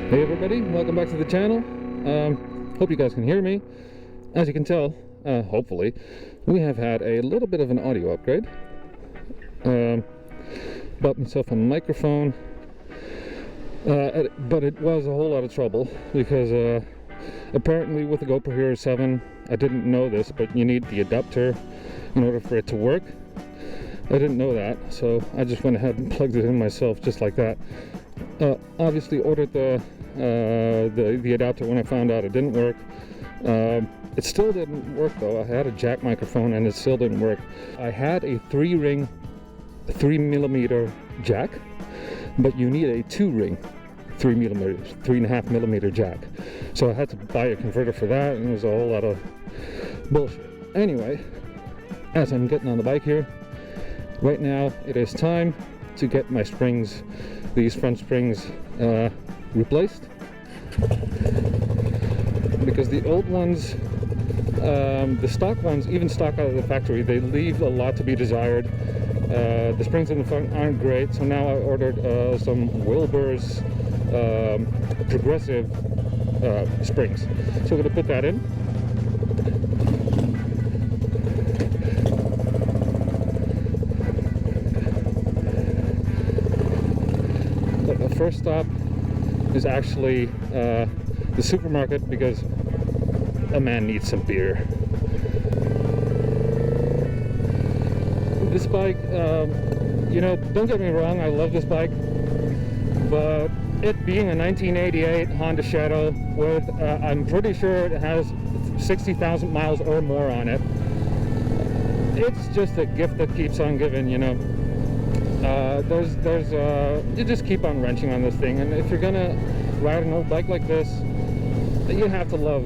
Hey everybody, welcome back to the channel. Hope you guys can hear me. As you can tell, hopefully, we have had a little bit of an audio upgrade. Bought myself a microphone, but it was a whole lot of trouble because apparently with the GoPro Hero 7, I didn't know this, but you need the adapter in order for it to work. I didn't know that, so I just went ahead and plugged it in myself just like that. Obviously ordered the adapter when I found out it didn't work. It still didn't work though. I had a jack microphone and it still didn't work. I had a 3-ring 3mm jack, but you need a 2-ring 3.5 millimeter jack. So I had to buy a converter for that, and it was a whole lot of bullshit. Anyway, as I'm getting on the bike here, right now it is time to get my springs, these front springs, replaced, because the old ones, the stock ones, even stock out of the factory, they leave a lot to be desired. The springs in the front aren't great, so now I ordered some Wilbers progressive springs. So we're going to put that in. But the first stop is actually the supermarket, because a man needs some beer. This bike, you know, don't get me wrong, I love this bike, but it being a 1988 Honda Shadow with, I'm pretty sure it has 60,000 miles or more on it, it's just a gift that keeps on giving, you know. You just keep on wrenching on this thing, and if you're gonna ride an old bike like this, you have to love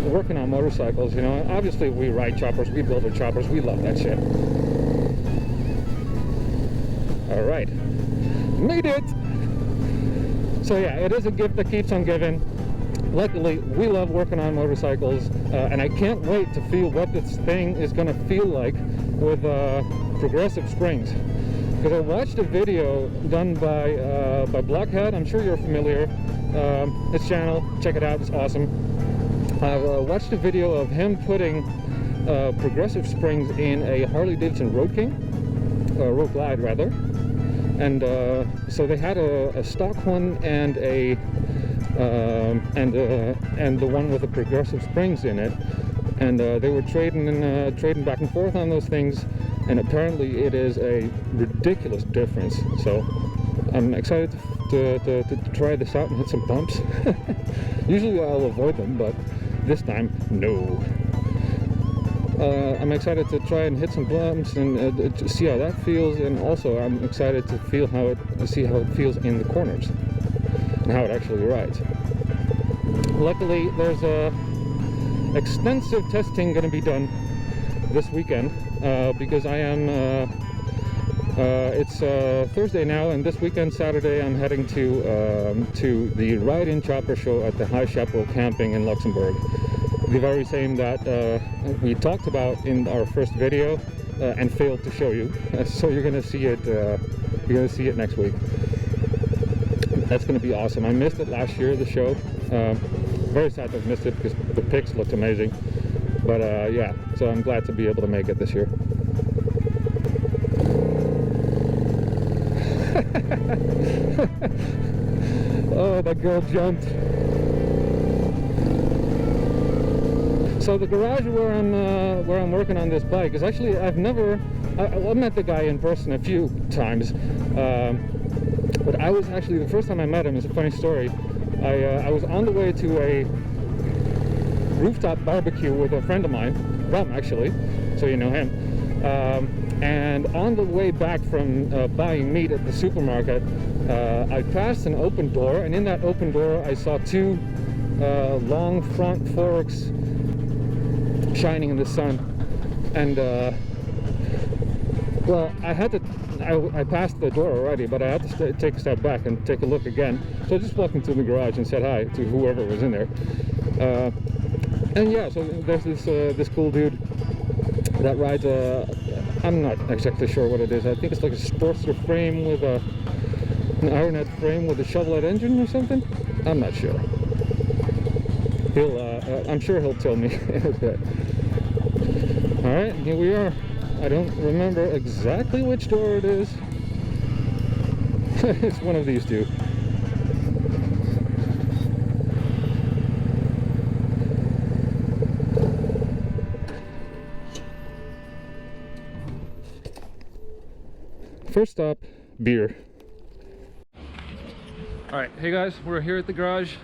working on motorcycles, you know. Obviously we ride choppers, we build our choppers, we love that shit. Alright, made it! So yeah, it is a gift that keeps on giving. Luckily, we love working on motorcycles, and I can't wait to feel what this thing is going to feel like with progressive springs. Because I watched a video done by Blockhead. I'm sure you're familiar. His channel, check it out, it's awesome. I watched a video of him putting progressive springs in a Harley-Davidson Road King, Road Glide rather. And so they had a stock one and the one with the progressive springs in it, and they were trading back and forth on those things, and apparently it is a ridiculous difference. So I'm excited to try this out and hit some bumps. Usually I'll avoid them, but this time no. I'm excited to try and hit some bumps and to see how that feels, and also I'm excited to see how it feels in the corners and how it actually rides. Luckily, there's extensive testing going to be done this weekend, because I am it's Thursday now, and this weekend, Saturday, I'm heading to the Ride-In Chopper Show at the High Chaparral Camping in Luxembourg. The very same that we talked about in our first video and failed to show you. So you're gonna see it. You're gonna see it next week. That's gonna be awesome. I missed it last year, the show. Very sad to have missed it because the pics looked amazing. But yeah, so I'm glad to be able to make it this year. Oh, that girl jumped. So the garage where I'm working on this bike is actually, I've met the guy in person a few times, but I was actually, the first time I met him, it's a funny story. I was on the way to a rooftop barbecue with a friend of mine, Rum actually, so you know him, and on the way back from buying meat at the supermarket, I passed an open door, and in that open door I saw two long front forks shining in the sun, and well, I passed the door already, but I had to take a step back and take a look again. So I just walked into the garage and said hi to whoever was in there, and yeah, so there's this cool dude that rides a, I'm not exactly sure what it is. I think it's like a Sportster frame with a an ironhead frame with a shovelhead engine or something. I'm not sure. I'm sure he'll tell me. All right, here we are. I don't remember exactly which door it is. It's one of these two. First stop, beer. All right, hey guys, we're here at the garage,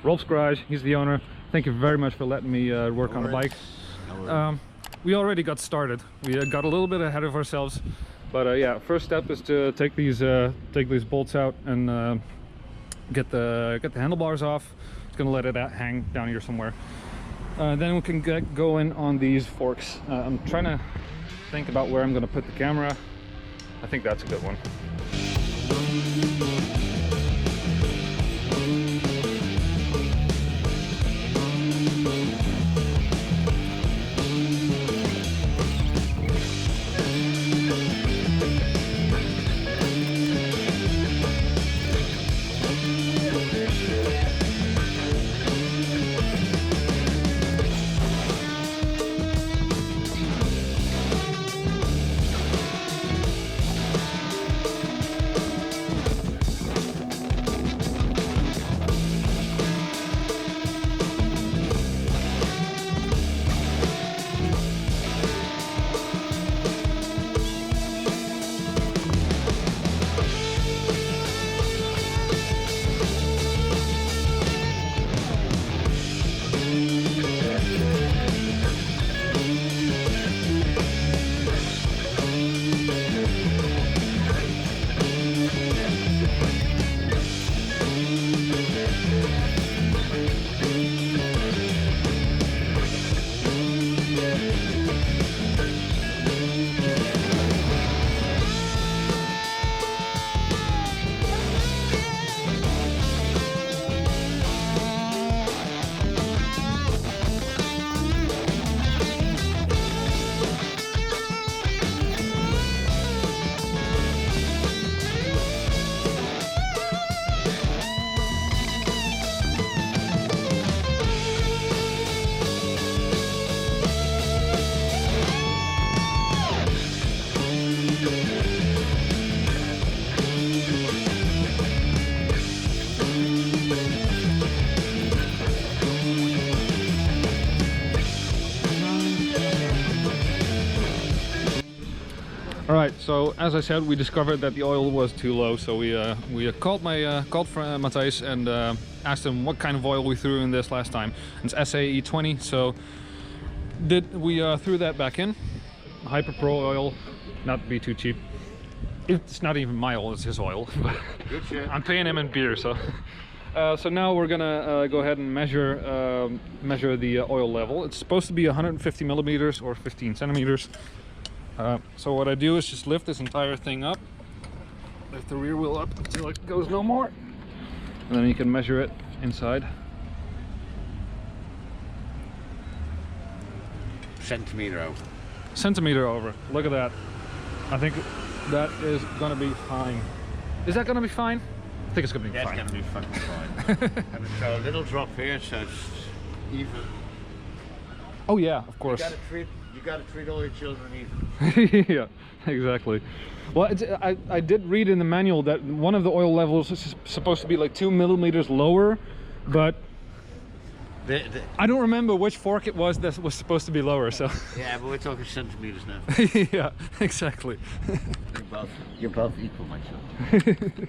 Rolf's garage. He's the owner. Thank you very much for letting me work on the bike. We already got started. We got a little bit ahead of ourselves, but yeah, first step is to take these bolts out and get the handlebars off. It's gonna let it hang down here somewhere. Then we can get going on these forks. I'm trying to think about where I'm gonna put the camera. I think that's a good one. All right, so as I said, we discovered that the oil was too low, so we called Matthijs and asked him what kind of oil we threw in this last time. It's SAE20, so we threw that back in. Hyper Pro oil, not to be too cheap. It's not even my oil, it's his oil. Good shit. I'm paying him in beer, so. So now we're gonna go ahead and measure the oil level. It's supposed to be 150 millimeters or 15 centimeters. So what I do is just lift this entire thing up, lift the rear wheel up until it goes no more, and then you can measure it inside. Centimeter over. Centimeter over. Look at that. I think that is gonna be fine. Is that gonna be fine? I think it's gonna be fine. That's gonna be fucking fine. And so a little drop here, so it's even. Oh yeah, of course. You gotta treat all your children even. Yeah, exactly. Well, I did read in the manual that one of the oil levels is supposed to be like 2 millimeters lower, but I don't remember which fork it was that was supposed to be lower. So yeah, but we're talking centimeters now. Yeah, exactly. You're both equal, my son.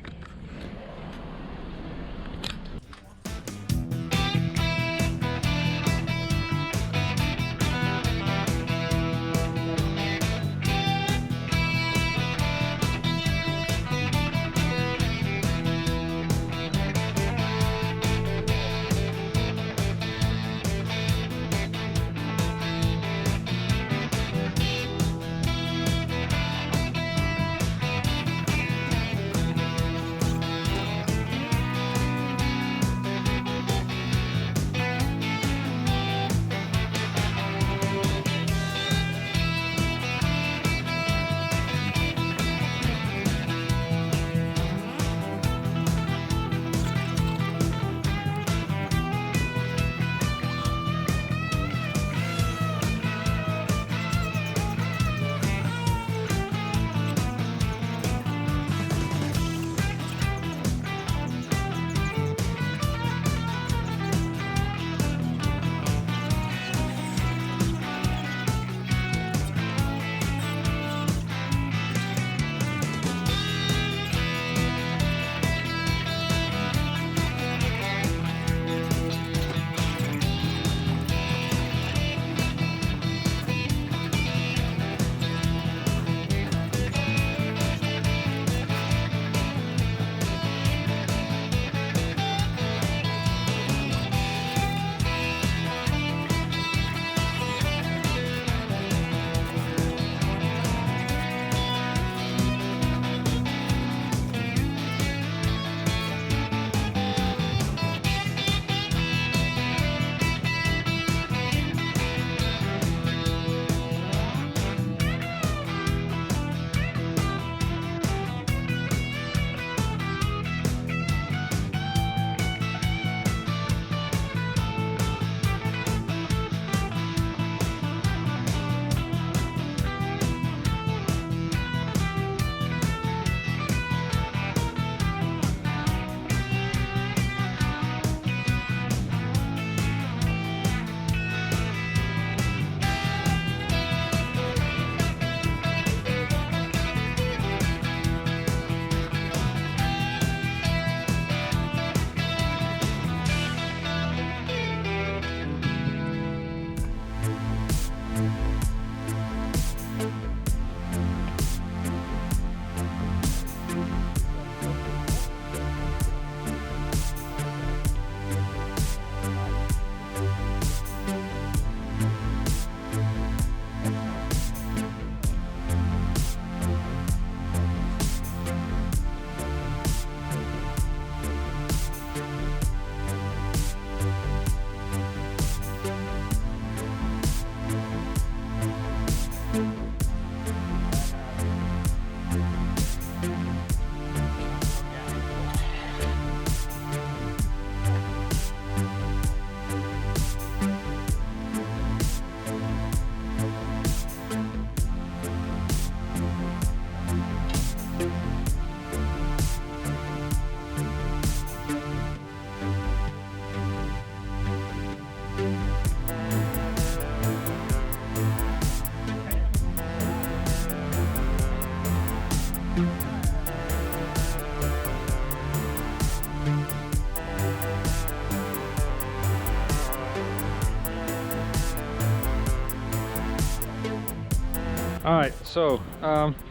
All right, so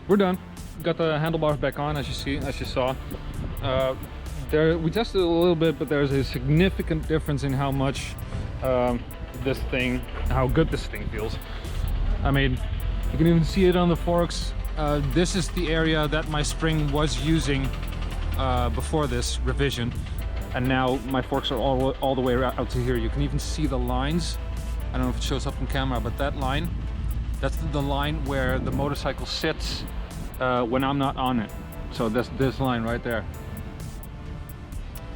we're done. Got the handlebars back on, as you saw. We tested it a little bit, but there's a significant difference in how much how good this thing feels. I mean, you can even see it on the forks. This is the area that my spring was using before this revision, and now my forks are all the way out to here. You can even see the lines. I don't know if it shows up on camera, but that line, that's the line where the motorcycle sits when I'm not on it. So this line right there.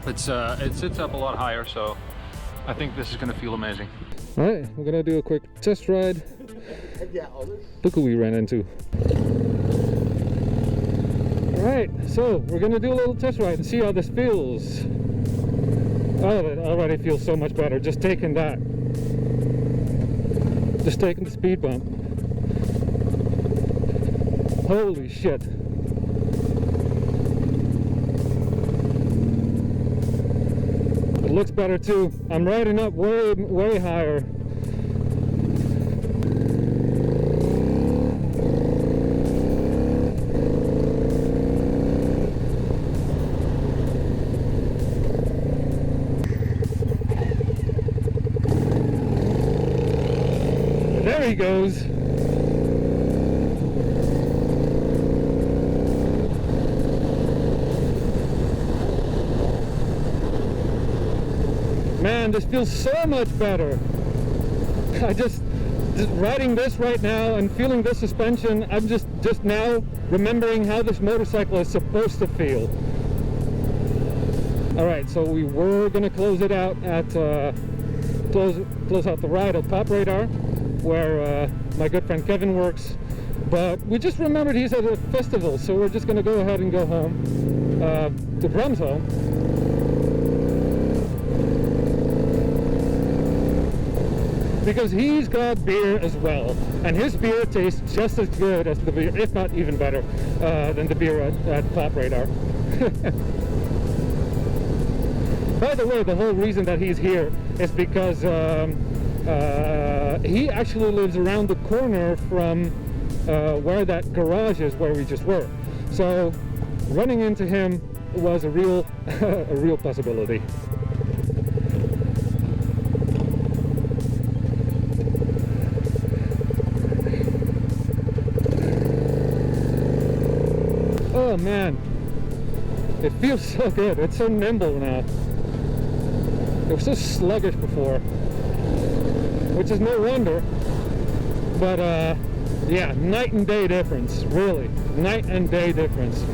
It sits up a lot higher, so I think this is going to feel amazing. All right, we're going to do a quick test ride. Look who we ran into. All right, so we're going to do a little test ride and see how this feels. Oh, it already feels so much better just taking that. Just taking the speed bump. Holy shit. It looks better too. I'm riding up way higher. There he goes. Man, this feels so much better. I just riding this right now and feeling this suspension, I'm just now remembering how this motorcycle is supposed to feel. All right, so we were gonna close it out at close out the ride at Top Radar, where my good friend Kevin works, but we just remembered he's at a festival, so we're just gonna go ahead and go home to Brum's home. Because he's got beer as well, and his beer tastes just as good as the beer, if not even better, than the beer at Top Radar. By the way, the whole reason that he's here is because he actually lives around the corner from where that garage is where we just were. So running into him was a real possibility. Oh man, it feels so good. It's so nimble now. It was so sluggish before, which is no wonder. But yeah, night and day difference, really. Night and day difference.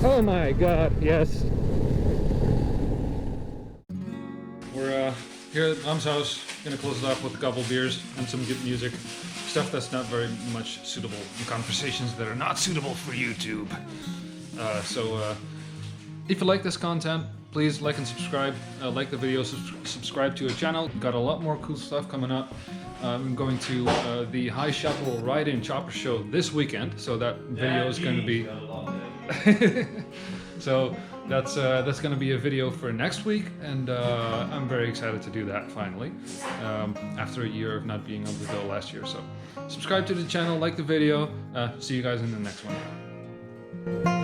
Oh my god, yes. We're here at Mom's house, gonna close it off with a couple beers and some good music. Stuff that's not very much suitable, and conversations that are not suitable for YouTube. So if you like this content, please like and subscribe. Like the video, subscribe to our channel. We've got a lot more cool stuff coming up. I'm going to the High Chapel Ride-In Chopper Show this weekend, so that video is going to be... So that's going to be a video for next week, and I'm very excited to do that finally, after a year of not being able to go last year. So subscribe to the channel, like the video. See you guys in the next one.